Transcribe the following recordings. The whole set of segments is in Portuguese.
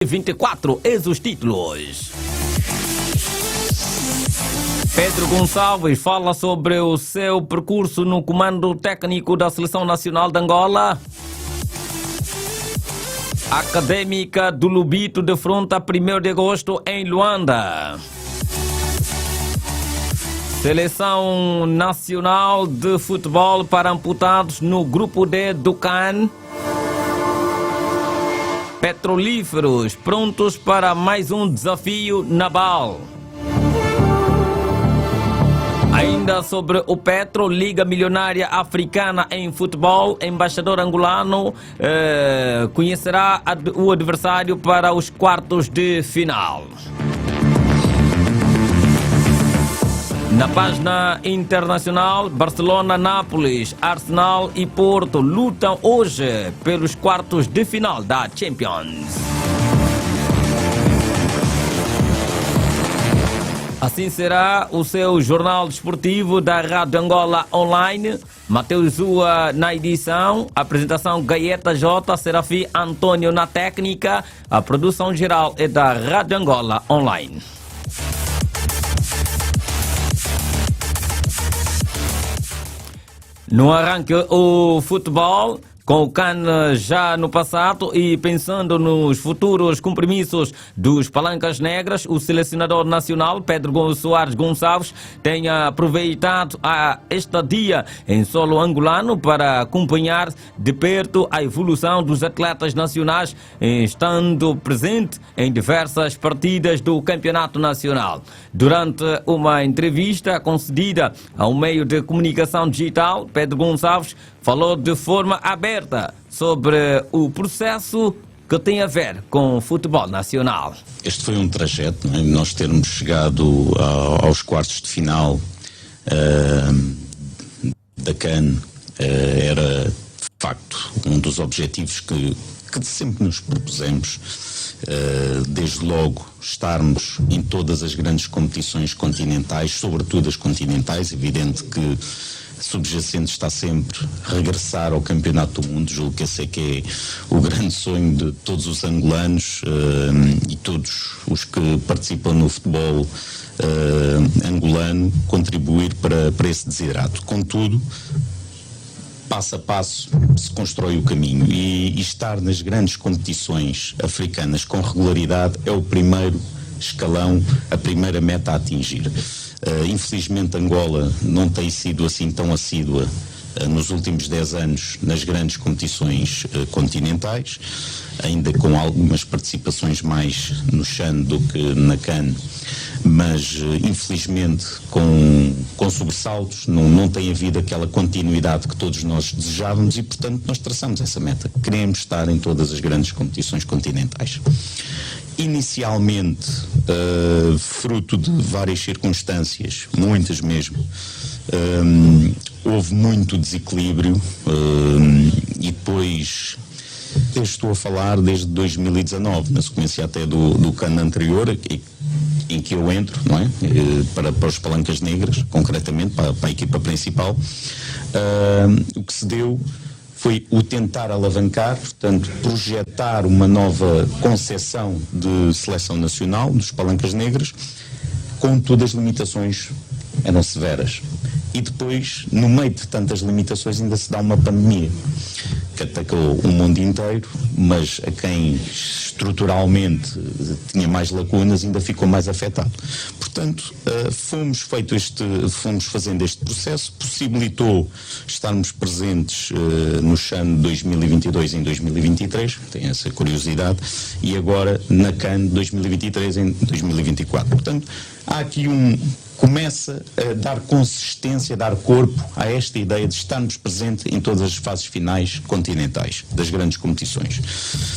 24, eis os títulos. Pedro Gonçalves fala sobre o seu percurso no comando técnico da Seleção Nacional de Angola. Académica do Lubito defronta 1º de agosto em Luanda. Seleção Nacional de Futebol para amputados no grupo D do CAN. Petrolíferos prontos para mais um desafio naval. Ainda sobre o Petro, Liga Milionária Africana em Futebol, embaixador angolano conhecerá o adversário para os quartos de final. Na página internacional, Barcelona, Nápoles, Arsenal e Porto lutam hoje pelos quartos de final da Champions. Assim será o seu jornal desportivo da Rádio Angola Online. Mateus Zua na edição, apresentação Gaeta J, Serafim Antônio na técnica. A produção geral é da Rádio Angola Online. No arranque, o futebol, com o CAN já no passado e pensando nos futuros compromissos dos Palancas Negras, o selecionador nacional Pedro Soares Gonçalves tem aproveitado a estadia em solo angolano para acompanhar de perto a evolução dos atletas nacionais, estando presente em diversas partidas do Campeonato Nacional. Durante uma entrevista concedida a um meio de comunicação digital, Pedro Gonçalves falou de forma aberta sobre o processo que tem a ver com o futebol nacional. Este foi um trajeto, não é? Nós termos chegado aos quartos de final da CAN era, de facto, um dos objetivos que sempre nos propusemos. Desde logo estarmos em todas as grandes competições continentais, sobretudo as continentais. Evidente que subjacente está sempre regressar ao Campeonato do Mundo. Julgo que esse é que é o grande sonho de todos os angolanos e todos os que participam no futebol angolano, contribuir para esse desiderato. Contudo, passo a passo se constrói o caminho e estar nas grandes competições africanas com regularidade é o primeiro escalão, a primeira meta a atingir. Infelizmente Angola não tem sido assim tão assídua nos últimos 10 anos nas grandes competições continentais, ainda com algumas participações mais no CHAN do que na CAN, mas infelizmente com sobressaltos, não tem havido aquela continuidade que todos nós desejávamos e, portanto, nós traçamos essa meta. Queremos estar em todas as grandes competições continentais. Inicialmente, fruto de várias circunstâncias, muitas mesmo, houve muito desequilíbrio e depois, estou a falar desde 2019, na sequência até do CAN anterior, em que eu entro, não é? Para os Palancas Negras, concretamente, para a equipa principal. O que se deu foi o tentar alavancar, portanto, projetar uma nova concepção de seleção nacional dos Palancas Negras, contudo as limitações eram severas. E depois, no meio de tantas limitações, ainda se dá uma pandemia que atacou o mundo inteiro, mas a quem estruturalmente tinha mais lacunas ainda ficou mais afetado. Portanto, fomos fazendo este processo, possibilitou estarmos presentes no CHAN 2022 em 2023, tem essa curiosidade, e agora na CAN 2023 em 2024. Portanto, há aqui começa a dar consistência, a dar corpo a esta ideia de estarmos presentes em todas as fases finais continentais das grandes competições.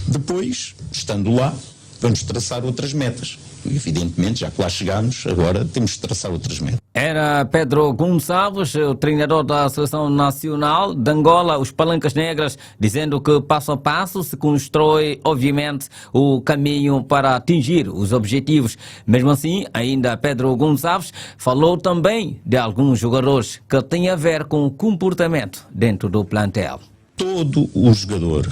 Depois, estando lá, vamos traçar outras metas. Evidentemente, já que lá chegámos, agora temos de traçar outras metas. Era Pedro Gonçalves, o treinador da Seleção Nacional de Angola, os Palancas Negras, dizendo que passo a passo se constrói, obviamente, o caminho para atingir os objetivos. Mesmo assim, ainda Pedro Gonçalves falou também de alguns jogadores que têm a ver com o comportamento dentro do plantel. Todo o jogador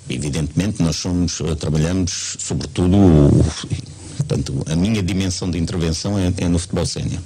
Evidentemente, nós trabalhamos sobretudo, portanto, a minha dimensão de intervenção é no futebol sénior,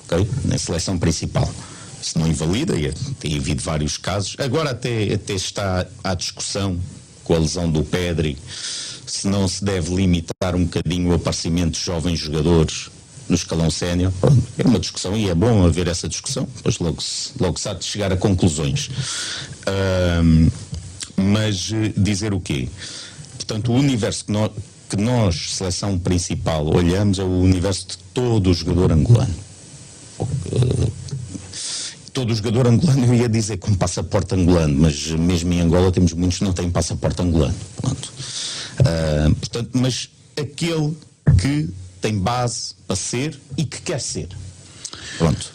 ok? Na seleção principal. Isso não invalida, e tem havido vários casos. Agora até está à discussão, com a lesão do Pedri, se não se deve limitar um bocadinho o aparecimento de jovens jogadores no escalão sénior. É uma discussão e é bom haver essa discussão, depois logo se há de chegar a conclusões. Mas dizer o quê? Portanto, o universo que nós, seleção principal, olhamos é o universo de todo o jogador angolano. Todo o jogador angolano, eu ia dizer com passaporte angolano, mas mesmo em Angola temos muitos que não têm passaporte angolano. Portanto, mas aquele que tem base para ser e que quer ser. Pronto.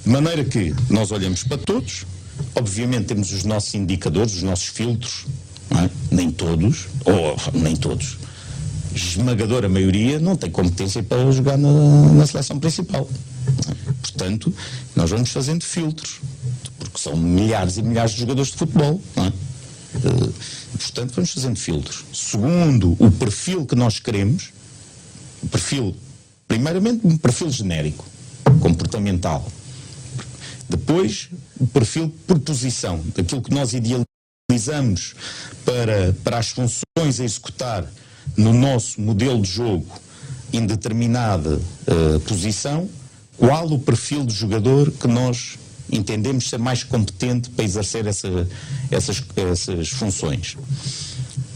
De maneira que nós olhamos para todos, obviamente temos os nossos indicadores, os nossos filtros, não é? Nem todos, esmagadora maioria não tem competência para jogar na seleção principal. Portanto, nós vamos fazendo filtros, porque são milhares e milhares de jogadores de futebol, não é? Portanto, vamos fazendo filtros. Segundo o perfil que nós queremos, primeiramente um perfil genérico, comportamental. Depois, o perfil por posição, daquilo que nós idealizamos para as funções a executar no nosso modelo de jogo em determinada posição, qual o perfil de jogador que nós entendemos ser mais competente para exercer essas funções.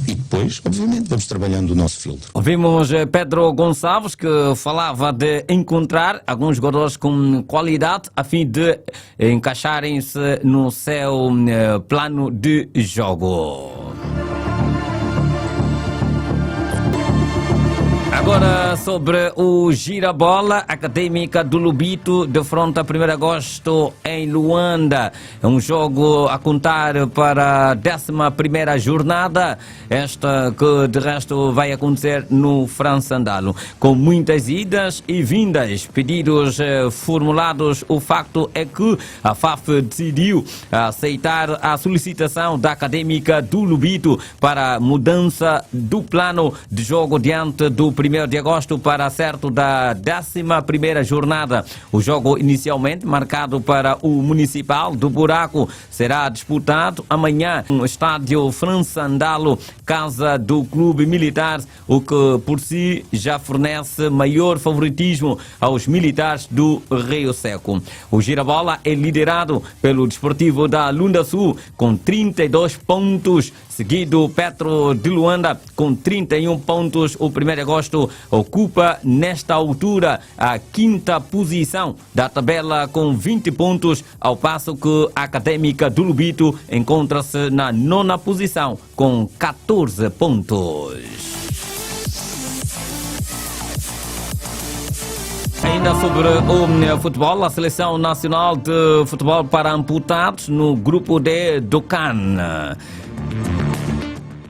E depois, obviamente, vamos trabalhando o nosso filtro. Ouvimos Pedro Gonçalves, que falava de encontrar alguns jogadores com qualidade a fim de encaixarem-se no seu plano de jogo. Agora sobre o Girabola, Académica do Lubito defronta 1º de agosto em Luanda. É um jogo a contar para a 11ª jornada, esta que de resto vai acontecer no Fransandalo. Com muitas idas e vindas, pedidos formulados, o facto é que a FAF decidiu aceitar a solicitação da Académica do Lubito para mudança do plano de jogo diante do 1º de agosto para acerto da 11ª jornada. O jogo inicialmente marcado para o Municipal do Buraco será disputado amanhã no estádio Fransandalo, casa do Clube Militar, o que por si já fornece maior favoritismo aos militares do Rio Seco. O Girabola é liderado pelo Desportivo da Lunda Sul com 32 pontos, seguido Petro de Luanda com 31 pontos. O 1º de agosto ocupa nesta altura a 5ª posição da tabela com 20 pontos, ao passo que a Académica do Lubito encontra-se na 9ª posição com 14 pontos. Ainda sobre o futebol, a Seleção Nacional de Futebol para Amputados no grupo D do CAN.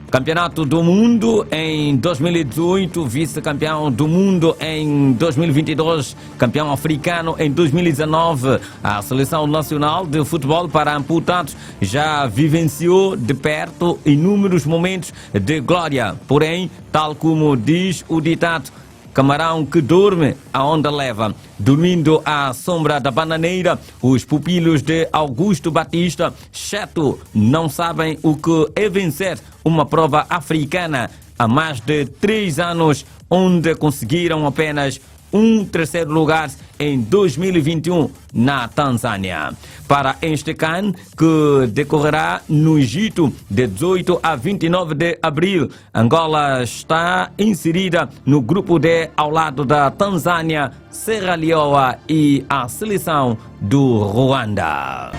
Campeonato do Mundo em 2018, vice-campeão do mundo em 2022, campeão africano em 2019. A Seleção Nacional de Futebol para Amputados já vivenciou de perto inúmeros momentos de glória. Porém, tal como diz o ditado, camarão que dorme, a onda leva. Dormindo à sombra da bananeira, os pupilos de Augusto Batista Cheto não sabem o que é vencer uma prova africana há mais de 3 anos, onde conseguiram apenas um 3º lugar em 2021 na Tanzânia. Para este CAN, que decorrerá no Egito de 18 a 29 de abril, Angola está inserida no grupo D ao lado da Tanzânia, Serra Leoa e a seleção do Ruanda.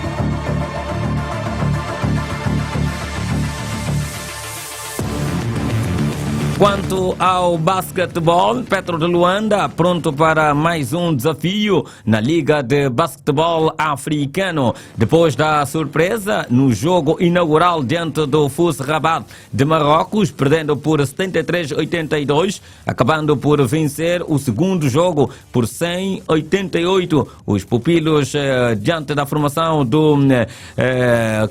Quanto ao basquetebol, Petro de Luanda pronto para mais um desafio na Liga de Basquetebol Africano. Depois da surpresa no jogo inaugural diante do FUS Rabat de Marrocos, perdendo por 73-82, acabando por vencer o segundo jogo por 100-88. Os pupilos diante da formação do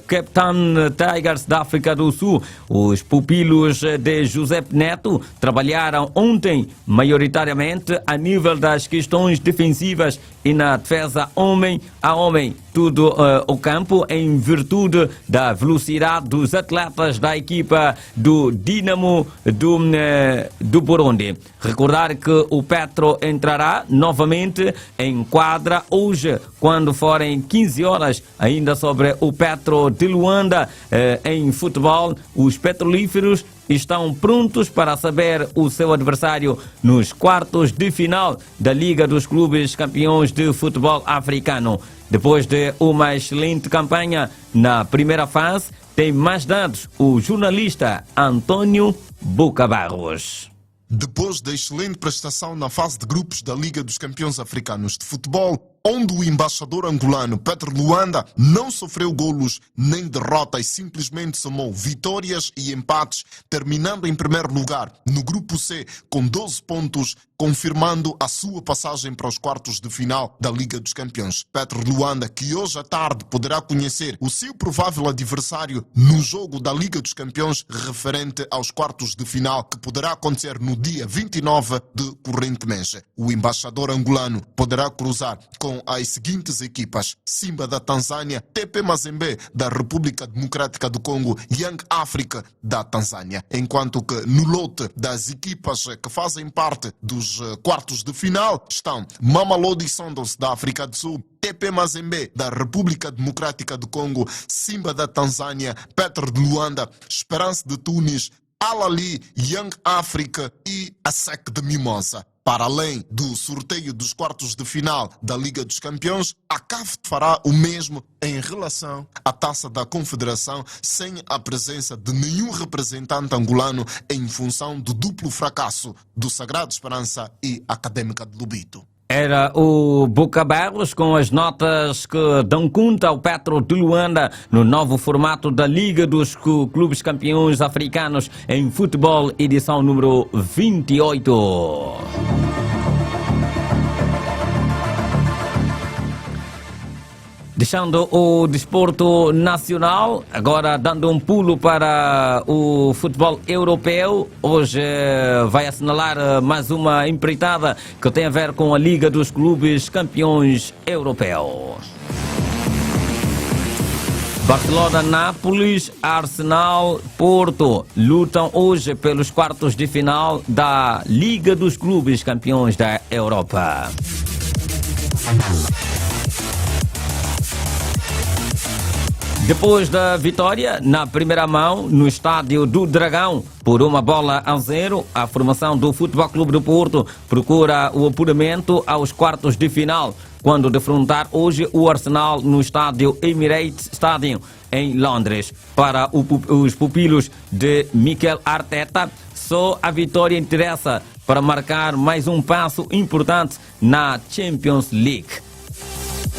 Cape Town Tigers da África do Sul, os pupilos de José Neto trabalharam ontem maioritariamente a nível das questões defensivas e na defesa homem a homem. Tudo o campo em virtude da velocidade dos atletas da equipa do Dinamo do Burundi. Recordar que o Petro entrará novamente em quadra hoje, quando forem 15 horas, ainda sobre o Petro de Luanda. Em futebol, os petrolíferos estão prontos para saber o seu adversário nos quartos de final da Liga dos Clubes Campeões de Futebol Africano. Depois de uma excelente campanha na primeira fase, tem mais dados o jornalista Antônio Bucabarros. Depois da excelente prestação na fase de grupos da Liga dos Campeões Africanos de Futebol, onde o embaixador angolano Petro Luanda não sofreu golos nem derrotas, simplesmente somou vitórias e empates, terminando em primeiro lugar no grupo C com 12 pontos, confirmando a sua passagem para os quartos de final da Liga dos Campeões. Petro Luanda, que hoje à tarde poderá conhecer o seu provável adversário no jogo da Liga dos Campeões referente aos quartos de final, que poderá acontecer no dia 29 de corrente mês. O embaixador angolano poderá cruzar com as seguintes equipas: Simba da Tanzânia, TP Mazembe da República Democrática do Congo, Young Africa da Tanzânia. Enquanto que no lote das equipas que fazem parte dos quartos de final estão Mamelodi Sundowns da África do Sul, TP Mazembe da República Democrática do Congo, Simba da Tanzânia, Petro de Luanda, Esperance de Tunis, Al Ahly, Young Africa e a SEC de Mimosa. Para além do sorteio dos quartos de final da Liga dos Campeões, a CAF fará o mesmo em relação à Taça da Confederação, sem a presença de nenhum representante angolano em função do duplo fracasso do Sagrado Esperança e Académica de Lobito. Era o Bucabarros com as notas que dão conta ao Petro de Luanda no novo formato da Liga dos Clubes Campeões Africanos em Futebol, edição número 28. Deixando o desporto nacional, agora dando um pulo para o futebol europeu. Hoje vai assinalar mais uma empreitada que tem a ver com a Liga dos Clubes Campeões Europeus. Barcelona, Nápoles, Arsenal, Porto lutam hoje pelos quartos de final da Liga dos Clubes Campeões da Europa. Depois da vitória na primeira mão no estádio do Dragão por 1-0, a formação do Futebol Clube do Porto procura o apuramento aos quartos de final, quando defrontar hoje o Arsenal no estádio Emirates Stadium em Londres. Para os pupilos de Mikel Arteta, só a vitória interessa para marcar mais um passo importante na Champions League.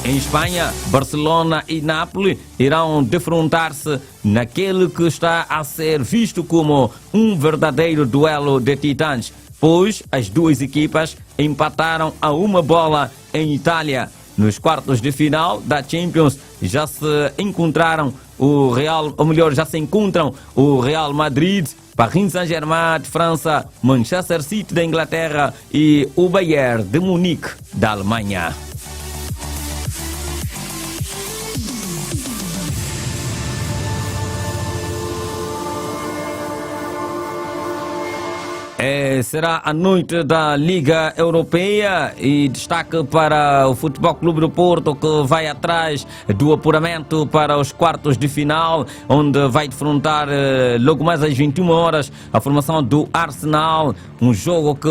Em Espanha, Barcelona e Nápoles irão defrontar-se naquele que está a ser visto como um verdadeiro duelo de titãs, pois as duas equipas empataram a 1-1 em Itália. Nos quartos de final da Champions já se encontraram o Real Madrid, Paris Saint-Germain de França, Manchester City da Inglaterra e o Bayern de Munique da Alemanha. Será a noite da Liga Europeia e destaque para o Futebol Clube do Porto, que vai atrás do apuramento para os quartos de final, onde vai defrontar logo mais às 21 horas a formação do Arsenal, um jogo que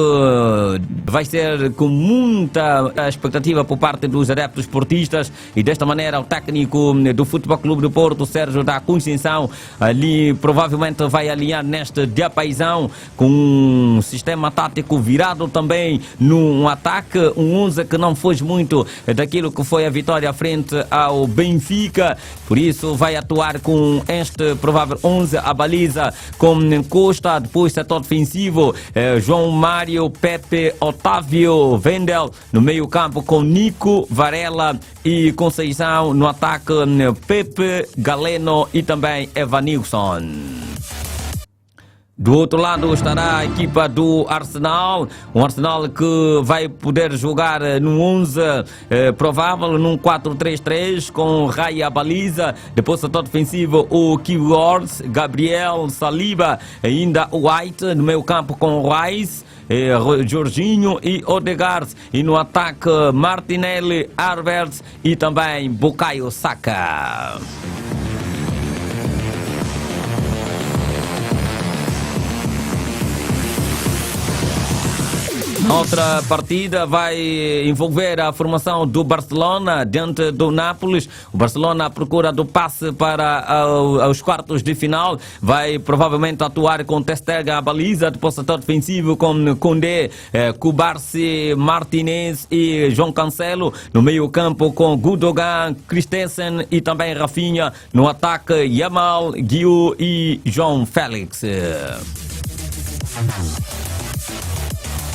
vai ser com muita expectativa por parte dos adeptos portistas, e desta maneira o técnico do Futebol Clube do Porto, Sérgio da Conceição, ali provavelmente vai alinhar neste diapasão com um sistema tático virado também num ataque, um 11 que não foge muito daquilo que foi a vitória frente ao Benfica, por isso vai atuar com este provável 11, a baliza com Costa, depois setor defensivo, João Mário, Pepe, Otávio, Vendel, no meio campo com Nico, Varela e Conceição, no ataque Pepe, Galeno e também Evanilson. Do outro lado estará a equipa do Arsenal, um Arsenal que vai poder jogar num 11 provável, num 4-3-3, com Raya baliza, depois setor defensivo o Keywords, Gabriel, Saliba, ainda o White, no meio campo com Rice, Jorginho e Odegaard, e no ataque Martinelli, Havertz e também Bukayo Saka. Outra partida vai envolver a formação do Barcelona diante do Nápoles. O Barcelona à procura do passe para os quartos de final. Vai provavelmente atuar com Ter Stegen à baliza, depois setor defensivo com Koundé, Kubarsi, Martinez e João Cancelo. No meio campo com Gundogan, Christensen e também Rafinha. No ataque Yamal, Guiu e João Félix.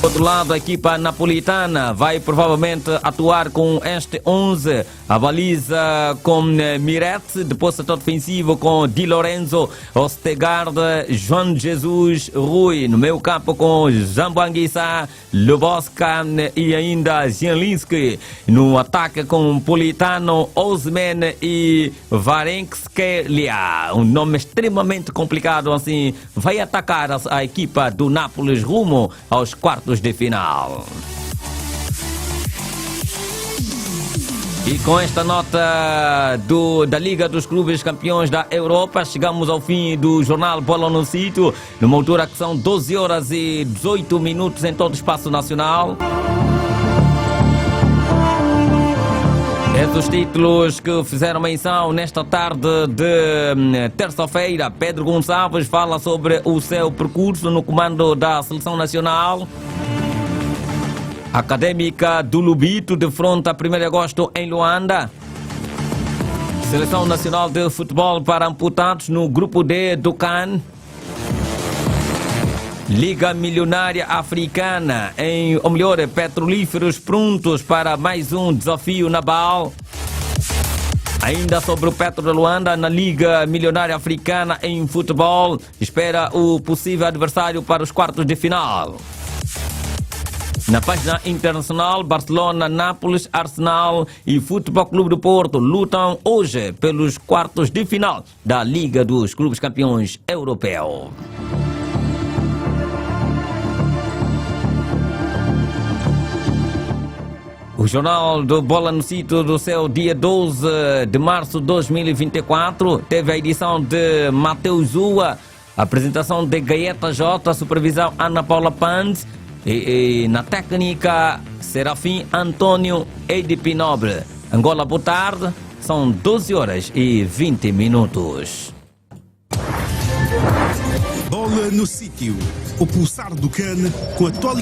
Do outro lado, a equipa napolitana vai provavelmente atuar com este 11, a baliza com Miret, depois setor defensivo com Di Lorenzo, Ostegaard, João Jesus, Rui, no meio campo com Zambuanguissa, Lubosca e ainda Zielinski, no ataque com Politano, Osimhen e Kvaratskhelia, um nome extremamente complicado assim, vai atacar a equipa do Nápoles rumo aos quartos de final. E com esta nota da Liga dos Clubes Campeões da Europa, chegamos ao fim do jornal Bola no Sítio, numa altura que são 12 horas e 18 minutos em todo o espaço nacional. Os títulos que fizeram menção nesta tarde de terça-feira. Pedro Gonçalves fala sobre o seu percurso no comando da Seleção Nacional. Académica do Lubito defronta 1º de agosto em Luanda. Seleção Nacional de Futebol para amputados no grupo D do CAN. Liga Milionária Africana, ou melhor, petrolíferos prontos para mais um desafio naval. Ainda sobre o Petro de Luanda, na Liga Milionária Africana em futebol, espera o possível adversário para os quartos de final. Na página internacional, Barcelona, Nápoles, Arsenal e Futebol Clube do Porto lutam hoje pelos quartos de final da Liga dos Clubes Campeões Europeu. O Jornal do Bola no Sítio do seu dia 12 de março de 2024 teve a edição de Mateus Zua, apresentação de Gaeta J, supervisão Ana Paula Panz e na técnica Serafim Antônio Edipinobre. Angola, boa tarde, são 12 horas e 20 minutos. Bola no Sítio, o pulsar do CAN com a atualidade.